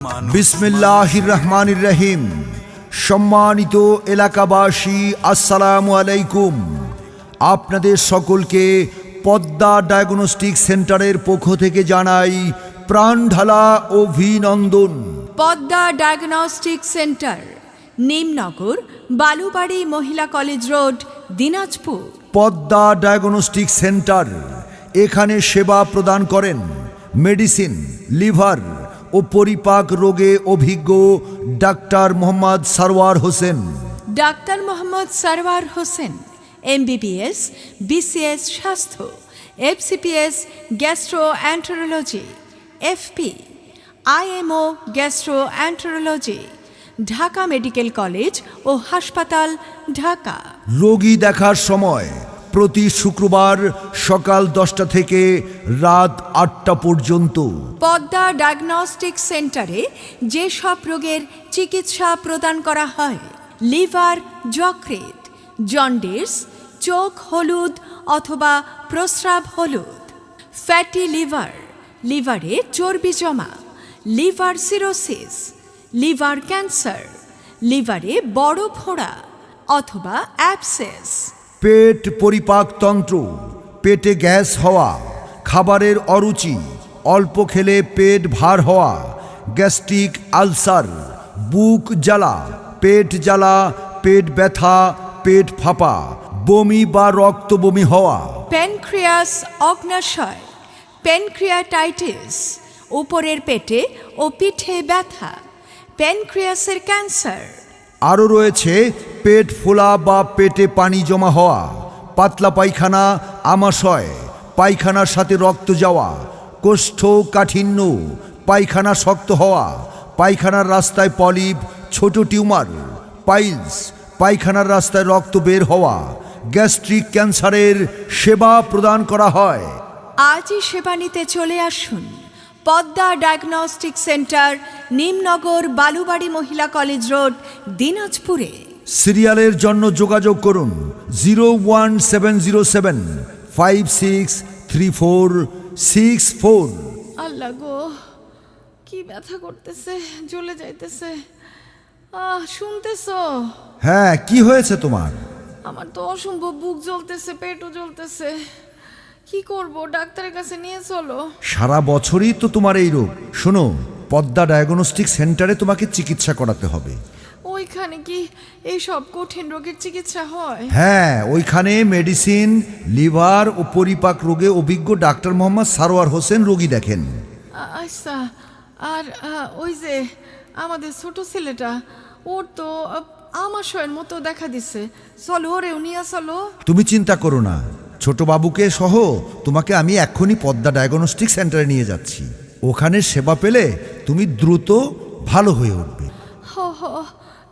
বিসমিল্লাহির রহমানির রহিম। সম্মানিত এলাকাবাসী, আসসালামু আলাইকুম। আপনাদের সকলকে পদ্মা ডায়াগনস্টিক সেন্টারের পক্ষ থেকে জানাই প্রাণঢালা অভিনন্দন। পদ্মা ডায়াগনস্টিক সেন্টার, নিমনগর, বালুবাড়ি মহিলা college road, Dinajpur. Padma diagnostic centre এখানে সেবা প্রদান করেন মেডিসিন, লিভার ও পরিপাক রোগে অভিজ্ঞ doctor Mohammad Sarwar Hossain. Doctor Mohammad Sarwar Hossain MBBS, BCS স্বাস্থ্য, FCPS gastroenterology, FP, IMO gastroenterology, Dhaka medical college ও হাসপাতাল, ঢাকা। রোগী দেখার সময় প্রতি শুক্রবার সকাল 10টা থেকে রাত 8টা পর্যন্ত। পদ্মা ডায়াগনস্টিক সেন্টারে যেসব রোগের চিকিৎসা প্রদান করা হয়: লিভার, যকৃৎ, জন্ডিস, চোখ হলুদ অথবা প্রস্রাব হলুদ, ফ্যাটি লিভার, লিভারে চর্বি জমা, লিভার সিরোসিস, লিভার ক্যান্সার, লিভারে বড় ফোঁড়া অথবা অ্যাবসেস, পেট পরিপাকতন্ত্র, পেটে গ্যাস হওয়া, খাবারের অরুচি, অল্প খেলে পেট ভার হওয়া, গ্যাস্ট্রিক আলসার, বুক জ্বালা, পেট জ্বালা, পেট ব্যথা, পেট ফাঁপা, বমি বা রক্ত বমি হওয়া, প্যানক্রিয়াস অগ্নাশয়, প্যানক্রিয়াটাইটিস, উপরের পেটে ও পিঠে ব্যথা, প্যানক্রিয়াসের ক্যান্সার। আরও রয়েছে পেট ফোলা বা পেটে পানি জমা হওয়া, পাতলা পায়খানা, আমাশয়, পায়খানার সাথে রক্ত যাওয়া, কোষ্ঠকাঠিন্য, পায়খানা শক্ত হওয়া, পায়খানার রাস্তায় পলিপ, ছোট টিউমার, পাইলস, পায়খানার রাস্তায় রক্ত বের হওয়া, গ্যাস্ট্রিক ক্যান্সারের সেবা প্রদান করা হয়। আজই সেবা নিতে চলে আসুন পদ্মা ডায়াগনস্টিক সেন্টার, নিমনগর, বালুবাড়ি মহিলা কলেজ রোড, দিনাজপুরে। সিরিয়ালের জন্য যোগাযোগ করুন 01707563464। আল্লাহ গো, কি ব্যথা করতেছে, জ্বলে যাইতেছে। শুনতেছো? হ্যাঁ, কি হয়েছে তোমার? আমার তো অসম্ভব বুক জ্বলতেছে, পেটও জ্বলতেছে। কি করব? ডাক্তারের কাছে নিয়ে চলো। সারা বছরই তো তোমার এই রোগ। শোনো, পদ্মা ডায়াগনস্টিক সেন্টারে তোমাকে চিকিৎসা করাতে হবে। ওইখানে কি এই সব কঠিন রোগের চিকিৎসা হয়? হ্যাঁ, ওইখানে মেডিসিন, লিভার ও পরিপাক রোগে অভিজ্ঞ ডাক্তার মোহাম্মদ সরওয়ার হোসেন রোগী দেখেন। আচ্ছা, আর ওই যে আমাদের ছোট ছেলেটা, ওর তো আমাশয়ের মতো দেখা দিচ্ছে। চলো, ওরেও নিয়ে চলো। তুমি চিন্তা করো না, ছোট বাবুকে সহ তোমাকে আমি এক্ষুনি পদ্মা ডায়াগনস্টিক সেন্টারে নিয়ে যাচ্ছি। ওখানে সেবা পেলে তুমি দ্রুত ভালো হয়ে উঠবে। হ,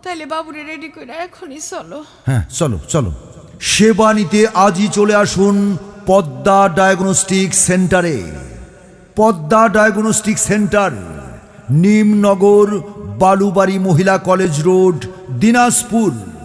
তাইলে বাবুরে রেডি করে এখনই চলো। হ্যাঁ, চলো চলো। সেবা নিতে আজই চলে আসুন পদ্মা ডায়াগনস্টিক সেন্টারে। পদ্মা ডায়াগনস্টিক সেন্টার, নিমনগর, বালুবাড়ি মহিলা কলেজ রোড, দিনাজপুর।